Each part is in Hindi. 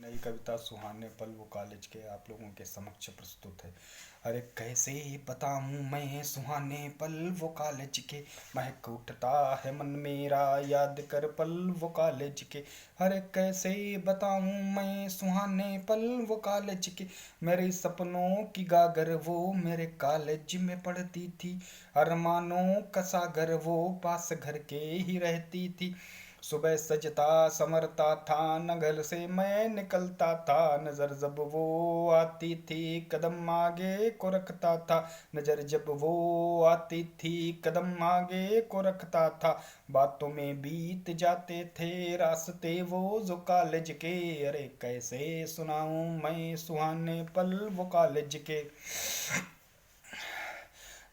नई कविता सुहाने पल वो कॉलेज के आप लोगों के समक्ष प्रस्तुत है। अरे कैसे बताऊं मैं सुहाने पल वो कॉलेज के, महक उठता है मन मेरा याद कर पल वो कॉलेज के। अरे कैसे बताऊं मैं सुहाने पल वो कॉलेज के, मेरे सपनों की गागर वो मेरे कॉलेज में पढ़ती थी। अरमानों का सागर वो पास घर के ही रहती थी। सुबह सजता संवरता था न घर से मैं निकलता था, नजर जब वो आती थी कदम आगे को रखता था। नजर जब वो आती थी कदम आगे को रखता था। बातों में बीत जाते थे रास्ते वो जो कॉलेज के। अरे कैसे सुनाऊं मैं सुहाने पल वो कॉलेज के।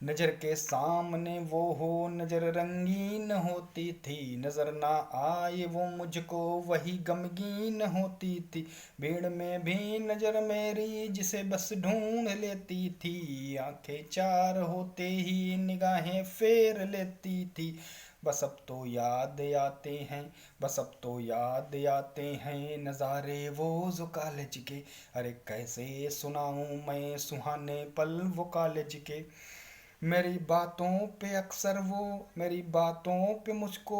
नजर के सामने वो हो नजर रंगीन होती थी, नजर ना आए वो मुझको वही गमगीन होती थी। भीड़ में भी नजर मेरी जिसे बस ढूंढ लेती थी, आंखें चार होते ही निगाहें फेर लेती थी। बस अब तो याद आते हैं, बस अब तो याद आते हैं नज़ारे वो जो कॉलेज के। अरे कैसे सुनाऊं मैं सुहाने पल वो कॉलेज के। मेरी बातों पे अक्सर वो मेरी बातों पे मुझको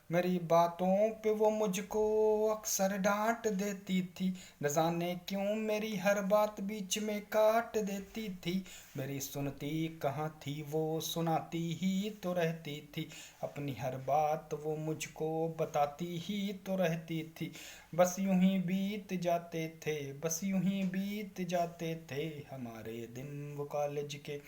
मेरी बातों पे वो मुझको अक्सर डांट देती थी। न जाने क्यों मेरी हर बात बीच में काट देती थी। मेरी सुनती कहाँ थी वो सुनाती ही तो रहती थी। अपनी हर बात वो मुझको बताती ही तो रहती थी। बस यूं ही बीत जाते थे, बस यूं ही बीत जाते थे हमारे दिन वो कॉलेज के।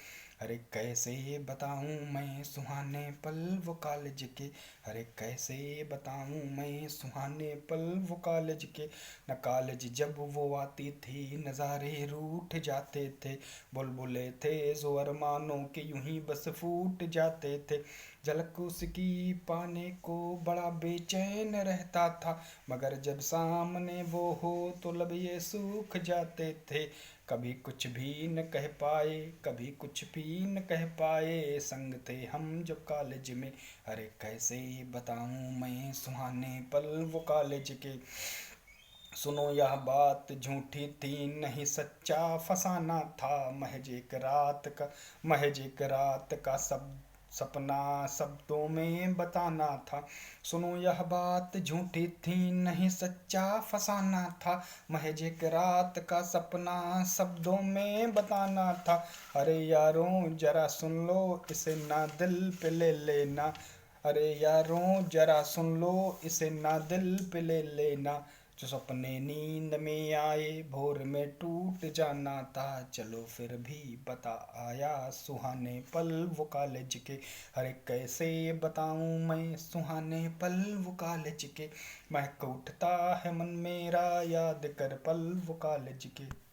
अरे कैसे बताऊं मैं सुहाने पल वो कॉलेज के। अरे कैसे बताऊं मैं सुहाने पल वो कॉलेज के। न कॉलेज जब वो आती थी नज़ारे रूठ जाते थे, बुलबुले थे जो अरमानों के यूं ही बस फूट जाते थे। झलक उसकी पाने को बड़ा बेचैन रहता था, मगर जब सामने वो हो तो लब ये सूख जाते थे। कभी कुछ भी न कह पाए, कभी कुछ भी न कह पाए, संग थे हम जब कॉलेज में। अरे कैसे बताऊं मैं सुहाने पल वो कॉलेज के। सुनो यह बात झूठी थी नहीं सच्चा फसाना था, महज एक रात का सब सपना शब्दों में बताना था। सुनो यह बात झूठी थी नहीं सच्चा फसाना था, महज एक रात का सपना शब्दों में बताना था। अरे यारों जरा सुन लो इसे ना दिल पे ले लेना, अरे यारों जरा सुन लो इसे ना दिल पे ले लेना। जो सपने नींद में आए भोर में टूट जाना था, चलो फिर भी बता आया सुहाने पल वो कॉलेज के। अरे कैसे बताऊं मैं सुहाने पल वो कॉलेज के, महक उठता है मन मेरा याद कर पल वो कॉलेज के।